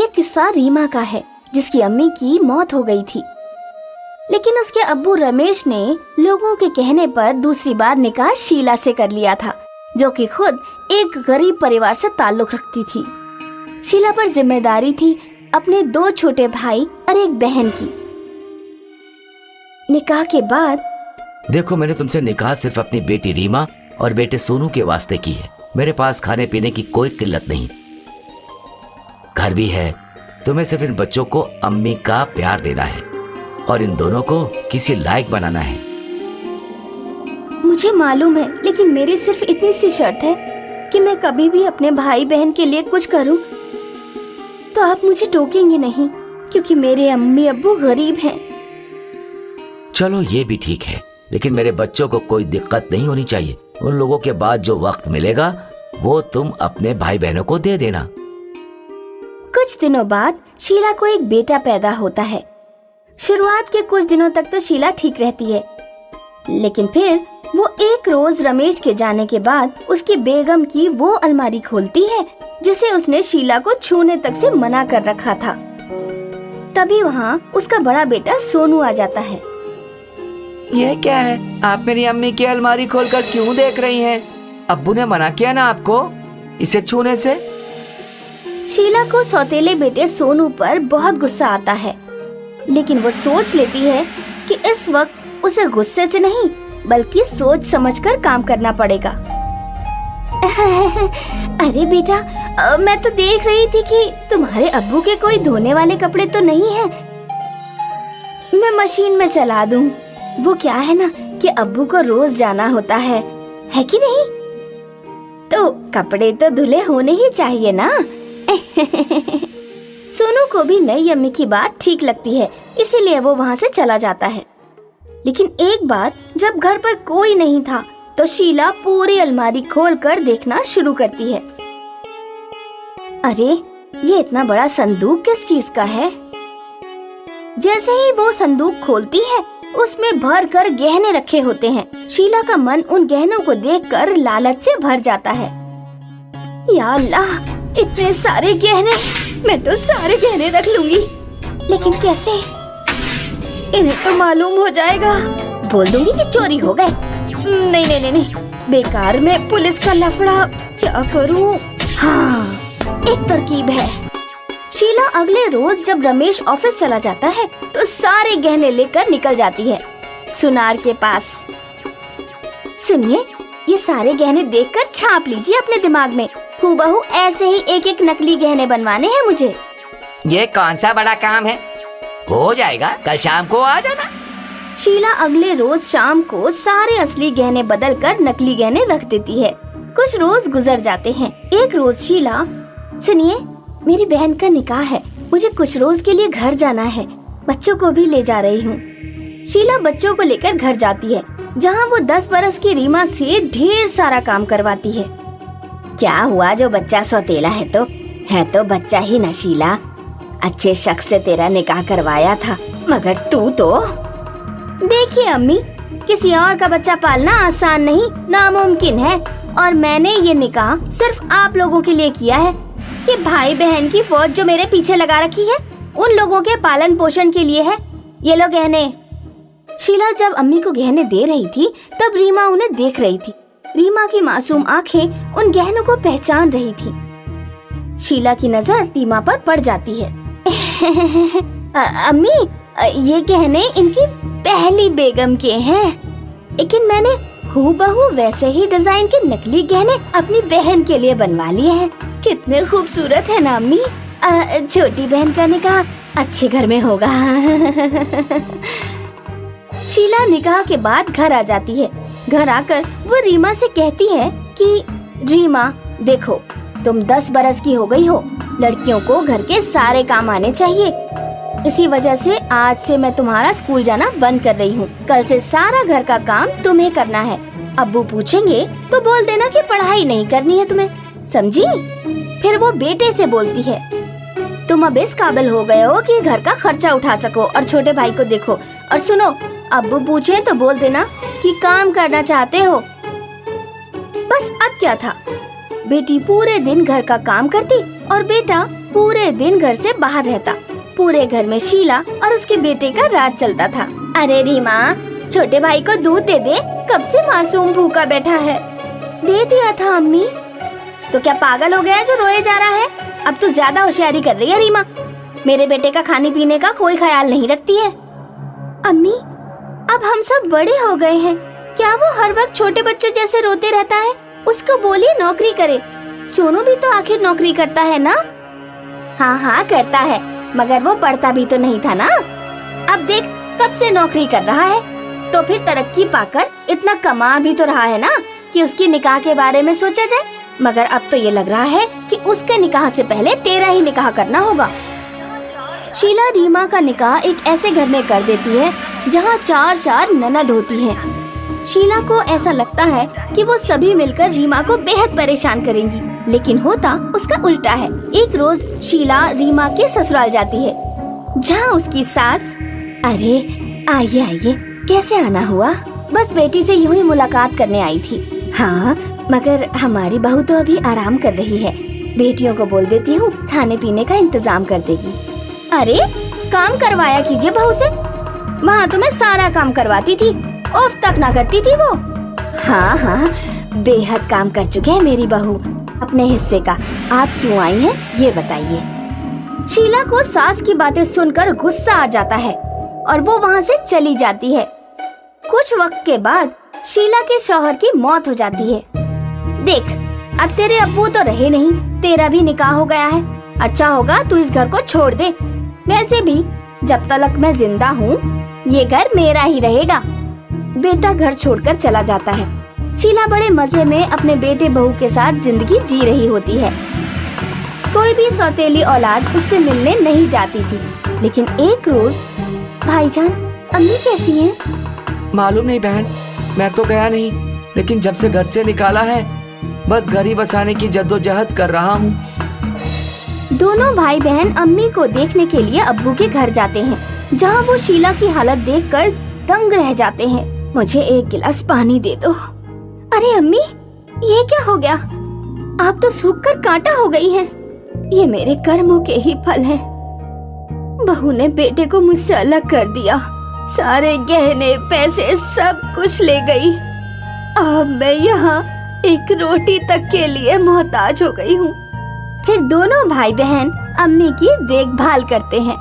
किस्सा रीमा का है, जिसकी अम्मी की मौत हो गई थी, लेकिन उसके अब्बू रमेश ने लोगों के कहने पर दूसरी बार निकाह शीला से कर लिया था, जो कि खुद एक गरीब परिवार से ताल्लुक रखती थी। शीला पर जिम्मेदारी थी अपने 2 छोटे भाई और एक बहन की। निकाह के बाद देखो, मैंने तुमसे निकाह सिर्फ अपनी बेटी रीमा और बेटे सोनू के वास्ते की है। मेरे पास खाने पीने की कोई किल्लत नहीं, घर भी है। तुम्हें सिर्फ इन बच्चों को अम्मी का प्यार देना है और इन दोनों को किसी लायक बनाना है। मुझे मालूम है, लेकिन मेरी सिर्फ इतनी सी शर्त है कि मैं कभी भी अपने भाई बहन के लिए कुछ करूं तो आप मुझे टोकेंगे नहीं, क्योंकि मेरे अम्मी अब्बू गरीब हैं। चलो ये भी ठीक है, लेकिन मेरे बच्चों को कोई दिक्कत नहीं होनी चाहिए। उन लोगों के बाद जो वक्त मिलेगा वो तुम अपने भाई बहनों को दे देना। कुछ दिनों बाद शीला को एक बेटा पैदा होता है। शुरुआत के कुछ दिनों तक तो शीला ठीक रहती है, लेकिन फिर वो एक रोज रमेश के जाने के बाद उसकी बेगम की वो अलमारी खोलती है जिसे उसने शीला को छूने तक से मना कर रखा था। तभी वहाँ उसका बड़ा बेटा सोनू आ जाता है। ये क्या है? आप मेरी अम्मी की अलमारी खोलकर क्यों देख रही हैं? अब्बू ने मना किया ना आपको इसे छूने से। शीला को सौतेले बेटे सोनू पर बहुत गुस्सा आता है, लेकिन वो सोच लेती है कि इस वक्त उसे गुस्से से नहीं बल्कि सोच समझकर काम करना पड़ेगा। अरे बेटा, मैं तो देख रही थी कि तुम्हारे अब्बू के कोई धोने वाले कपड़े तो नहीं हैं। मैं मशीन में चला दूं। वो क्या है ना कि अब्बू को रोज जाना होता है कि नहीं? तो कपड़े तो धुले होने ही चाहिए ना। सोनू को भी नई अम्मी की बात ठीक लगती है, इसीलिए वो वहाँ से चला जाता है। लेकिन एक बार जब घर पर कोई नहीं था तो शीला पूरी अलमारी खोलकर देखना शुरू करती है। अरे, ये इतना बड़ा संदूक किस चीज का है? जैसे ही वो संदूक खोलती है उसमें भर कर गहने रखे होते हैं। शीला का मन उन गहनों को देखकर लालच से भर जाता है। या अल्लाह, इतने सारे गहने! मैं तो सारे गहने रख लूंगी, लेकिन कैसे? इन्हें तो मालूम हो जाएगा, बोल दूंगी कि चोरी हो गए। नहीं नहीं नहीं नहीं, बेकार में पुलिस का लफड़ा। क्या करूं? हाँ, एक तरकीब है। शीला अगले रोज जब रमेश ऑफिस चला जाता है तो सारे गहने लेकर निकल जाती है सुनार के पास। सुनिए, ये सारे गहने देखकर छाप लीजिए अपने दिमाग में। हूबहू ऐसे ही एक एक नकली गहने बनवाने हैं मुझे। ये कौन सा बड़ा काम है? हो जाएगा, कल शाम को आ जाना। शीला अगले रोज शाम को सारे असली गहने बदलकर नकली गहने रख देती है। कुछ रोज गुजर जाते हैं। एक रोज शीला, सुनिए, मेरी बहन का निकाह है, मुझे कुछ रोज के लिए घर जाना है, बच्चों को भी ले जा रही हूँ। शीला बच्चों को लेकर घर जाती है, जहाँ वो 10 बरस की रीमा से ढेर सारा काम करवाती है। क्या हुआ, जो बच्चा सौतेला है तो बच्चा ही ना शीला। अच्छे शख्स से तेरा निकाह करवाया था, मगर तू तो। देखिए अम्मी, किसी और का बच्चा पालना आसान नहीं, नामुमकिन है, और मैंने ये निकाह सिर्फ आप लोगों के लिए किया है। ये भाई बहन की फौज जो मेरे पीछे लगा रखी है, उन लोगों के पालन पोषण के लिए है। ये लो गहने। शीला जब अम्मी को गहने दे रही थी तब रीमा उन्हें देख रही थी। रीमा की मासूम आंखें उन गहनों को पहचान रही थी। शीला की नजर रीमा पर पड़ जाती है। अम्मी, ये गहने इनकी पहली बेगम के हैं, लेकिन मैंने हूबहू वैसे ही डिजाइन के नकली गहने अपनी बहन के लिए बनवा लिए हैं। कितने खूबसूरत है ना अम्मी। छोटी बहन का निकाह अच्छे घर में होगा। शीला निकाह के बाद घर आ जाती है। घर आकर वो रीमा से कहती है कि रीमा, देखो, तुम 10 बरस की हो गई हो, लड़कियों को घर के सारे काम आने चाहिए। इसी वजह से आज से मैं तुम्हारा स्कूल जाना बंद कर रही हूँ। कल से सारा घर का काम तुम्हें करना है। अब्बू पूछेंगे तो बोल देना कि पढ़ाई नहीं करनी है तुम्हें, समझी? फिर वो बेटे से बोलती है, तुम अब इस काबिल हो गए हो कि घर का खर्चा उठा सको और छोटे भाई को देखो। और सुनो, अब्बू पूछे तो बोल देना कि काम करना चाहते हो। बस अब क्या था, बेटी पूरे दिन घर का काम करती और बेटा पूरे दिन घर से बाहर रहता। पूरे घर में शीला और उसके बेटे का राज चलता था। अरे रीमा, छोटे भाई को दूध दे दे, कब से मासूम भूखा बैठा है। दे दिया था अम्मी। तो क्या पागल हो गया है जो रोए जा रहा है? अब तो ज्यादा होशियारी कर रही है रीमा। मेरे बेटे का खाने पीने का कोई ख्याल नहीं रखती है। अम्मी, अब हम सब बड़े हो गए हैं, क्या वो हर वक्त छोटे बच्चों जैसे रोते रहता है? उसको बोलिए नौकरी करे। सोनू भी तो आखिर नौकरी करता है ना? हाँ हाँ करता है, मगर वो पढ़ता भी तो नहीं था ना। अब देख कब से नौकरी कर रहा है, तो फिर तरक्की पाकर इतना कमा भी तो रहा है ना कि उसकी निकाह के बारे में सोचा जाए। मगर अब तो ये लग रहा है कि उसके निकाह से पहले तेरा ही निकाह करना होगा। शीला रीमा का निकाह एक ऐसे घर में कर देती है जहाँ 4 ननद होती हैं। शीला को ऐसा लगता है कि वो सभी मिलकर रीमा को बेहद परेशान करेंगी, लेकिन होता उसका उल्टा है। एक रोज शीला रीमा के ससुराल जाती है, जहाँ उसकी सास, अरे आइए आइए, कैसे आना हुआ? बस बेटी से यूं ही मुलाकात करने आई थी। हाँ, मगर हमारी बहू तो अभी आराम कर रही है। बेटियों को बोल देती हूँ खाने पीने का इंतजाम कर देगी। अरे काम करवाया कीजिए बहू से, वहाँ तो मैं सारा काम करवाती थी, ऑफ तक ना करती थी वो। हाँ हाँ, बेहद काम कर चुके हैं मेरी बहू अपने हिस्से का। आप क्यों आई हैं ये बताइए। शीला को सास की बातें सुनकर गुस्सा आ जाता है और वो वहाँ से चली जाती है। कुछ वक्त के बाद शीला के शौहर की मौत हो जाती है। देख, अब तेरे अब्बू तो रहे नहीं, तेरा भी निकाह हो गया है। अच्छा होगा तू इस घर को छोड़ दे। वैसे भी जब तक मैं जिंदा हूँ ये घर मेरा ही रहेगा। बेटा घर छोड़कर चला जाता है। शीला बड़े मजे में अपने बेटे बहू के साथ जिंदगी जी रही होती है। कोई भी सौतेली औलाद उससे मिलने नहीं जाती थी। लेकिन एक रोज, भाईजान अम्मी कैसी हैं? मालूम नहीं बहन, मैं तो गया नहीं, लेकिन जब से घर से निकाला है बस घर ही बसाने की जद्दोजहद कर रहा हूँ। दोनों भाई बहन अम्मी को देखने के लिए अब्बू के घर जाते हैं, जहाँ वो शीला की हालत देखकर दंग रह जाते हैं। मुझे एक गिलास पानी दे दो। अरे अम्मी, ये क्या हो गया? आप तो सूखकर कांटा हो गई हैं। ये मेरे कर्मों के ही फल हैं। बहू ने बेटे को मुझसे अलग कर दिया, सारे गहने पैसे सब कुछ ले गई। अब मैं यहाँ एक रोटी तक के लिए मोहताज हो गई हूँ। फिर दोनों भाई बहन अम्मी की देखभाल करते हैं।